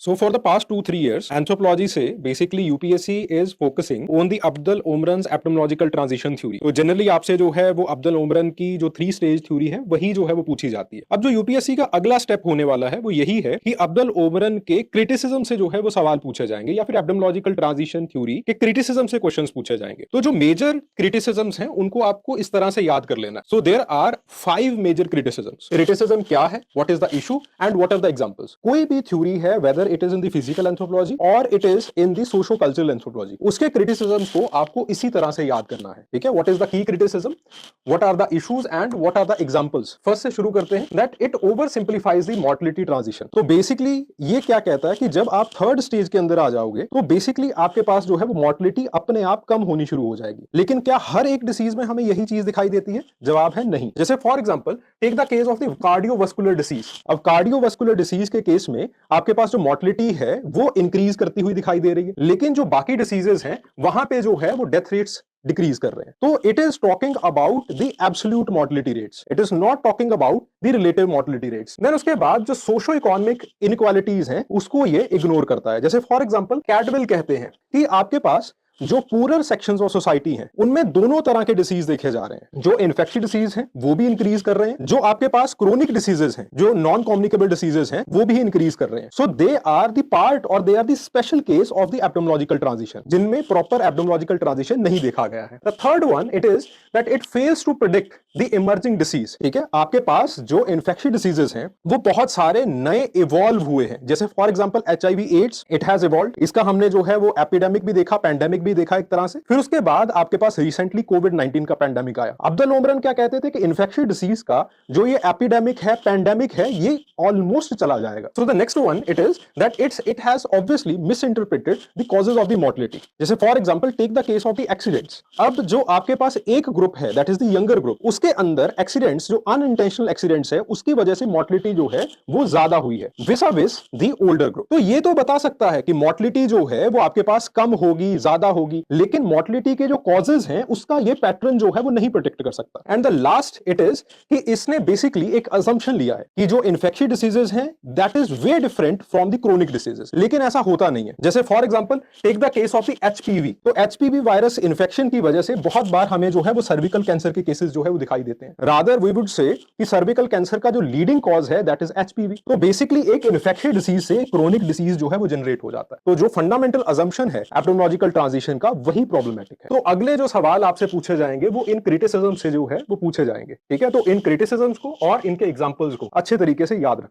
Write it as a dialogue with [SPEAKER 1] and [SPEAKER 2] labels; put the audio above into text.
[SPEAKER 1] So for the past 2-3 years, anthropology से basically UPSC is focusing on the Abdul Omran's epistemological transition theory. तो generally आपसे जो है वो अब्दुल ओमरन की जो 3 स्टेज थ्योरी है वही जो है वो पूछी जाती है। अब जो यूपीएससी का अगला स्टेप होने वाला है वो यही है कि अब्दुल ओमरन के क्रिटिसिज्म से जो है वो सवाल पूछे जाएंगे या फिर एपिस्टेमोलॉजिकल ट्रांजिशन थ्योरी के क्रिटिसिज्म से क्वेश्चंस पूछे जाएंगे। तो जो मेजर क्रिटिसिज्म्स हैं उनको आपको इस तरह से याद कर लेना। So there are 5 major criticisms. Criticism क्या है, what is the issue and what are the examples. कोई भी थ्योरी है whether it is in the physical anthropology और it is in the socio cultural anthropology, उसके क्रिटिसिज्म्स को आपको इसी तरह से याद करना है। ठीक है, what is the key criticism, what are the issues and what are the examples. First से शुरू करते हैं that it over simplifies the mortality transition. तो बेसिकली ये क्या कहता है कि जब आप थर्ड स्टेज के अंदर आ जाओगे तो बेसिकली आपके पास जो है वो मॉर्टेलिटी अपने आप कम होनी शुरू हो जाएगी। लेकिन क्या हर एक डिसीज में हमें यही चीज दिखाई देती है? जवाब है नहीं। जैसे for example take the case of the cardiovascular disease. अब कार्डियोवास्कुलर डिसीज के केस में आपके पास जो मॉर्टेलिटी है वो इंक्रीज करती हुई दिखाई दे रही है, लेकिन जो बाकी डिसीजेस हैं वहां पे जो है वो डेथ रेट्स डिक्रीज कर रहे हैं। तो it is talking about the absolute mortality rates, it is not talking about the relative mortality rates. Then उसके बाद जो सोशो इकोनॉमिक इनइक्वालिटीज हैं उसको ये इग्नोर करता है। जैसे फॉर एग्जांपल कैडविल कहते हैं कि आपके पास जो पूरर सेक्शंस ऑफ सोसाइटी हैं उनमें दोनों तरह के डिसीज देखे जा रहे हैं। जो इन्फेक्शियस डिसीज हैं वो भी इंक्रीज कर रहे हैं, जो आपके पास क्रोनिक डिसीजेस हैं, जो नॉन कम्युनिकेबल डिसीजेस हैं वो भी इंक्रीज कर रहे हैं। So they are the part और they are the special case of the epistemological transition जिनमें प्रॉपर एपिस्टेमोलॉजिकल ट्रांजिशन नहीं देखा गया है। The third one it is that it fails to predict the emerging disease. ठीक है, आपके पास जो इन्फेक्शियस डिसीजेस हैं वो बहुत सारे नए इवॉल्व हुए हैं। जैसे for example HIV AIDS, it has evolved. इसका हमने जो है वो एपिडेमिक भी देखा, पैंडेमिक भी देखा एक तरह से। फिर उसके बाद आपके पास रिसेंटली कोविड-19 का पैंडेमिक आया। अब्दुल ओमरन क्या कहते थे कि इन्फेक्शियस डिसीज का जो ये एपिडेमिक है, पैंडेमिक है, ये ऑलमोस्ट चला जाएगा। So the next one it is that it has obviously misinterpreted the causes of the mortality. जैसे for example take the case of the accidents. अब जो आपके पास एक ग्रुप है that is the younger group, उसके अंदर एक्सीडेंट्स जो अनइंटेंशनल एक्सीडेंट्स है उसकी वजह से मॉर्टेलिटी जो है वो ज्यादा हुई है विस विस द ओल्डर ग्रुप। तो ये तो बता सकता है कि मॉर्टेलिटी जो है वो आपके पास कम होगी, ज्यादा होगी, लेकिन मॉर्टेलिटी के जो कॉजेज हैं उसका ये पैटर्न जो है वो नहीं प्रोटेक्ट कर सकता। And the last it is कि इसने बेसिकली एक असम्पशन लिया है कि जो इन्फेक्शियस डिसीजेस हैं दैट इज वे different from the chronic diseases, लेकिन ऐसा होता नहीं है। जैसे for example take the case of the HPV। तो HPV वायरस इन्फेक्शन की वजह से बहुत बार हमें जो है वो सर्विकल कैंसर के केसेस जो है वो दिखाई देते हैं। रादर वी वुड से कि सर्विकल कैंसर का जो लीडिंग कॉज है दैट इज HPV। तो बेसिकली एक इन्फेक्शियस डिसीज से क्रोनिक डिसीज जो है वो जनरेट हो जाता है। तो जो फंडामेंटल असम्पशन है एपिस्टेमोलॉजिकल ट्रांजिशन का वही प्रॉब्लमेटिक है। तो अगले जो सवाल आपसे पूछे जाएंगे वो इन क्रिटिसिज्म से जो है वो पूछे जाएंगे। ठीक है, तो इन क्रिटिसिज्म्स को और इनके एग्जांपल्स को अच्छे तरीके से याद रखना।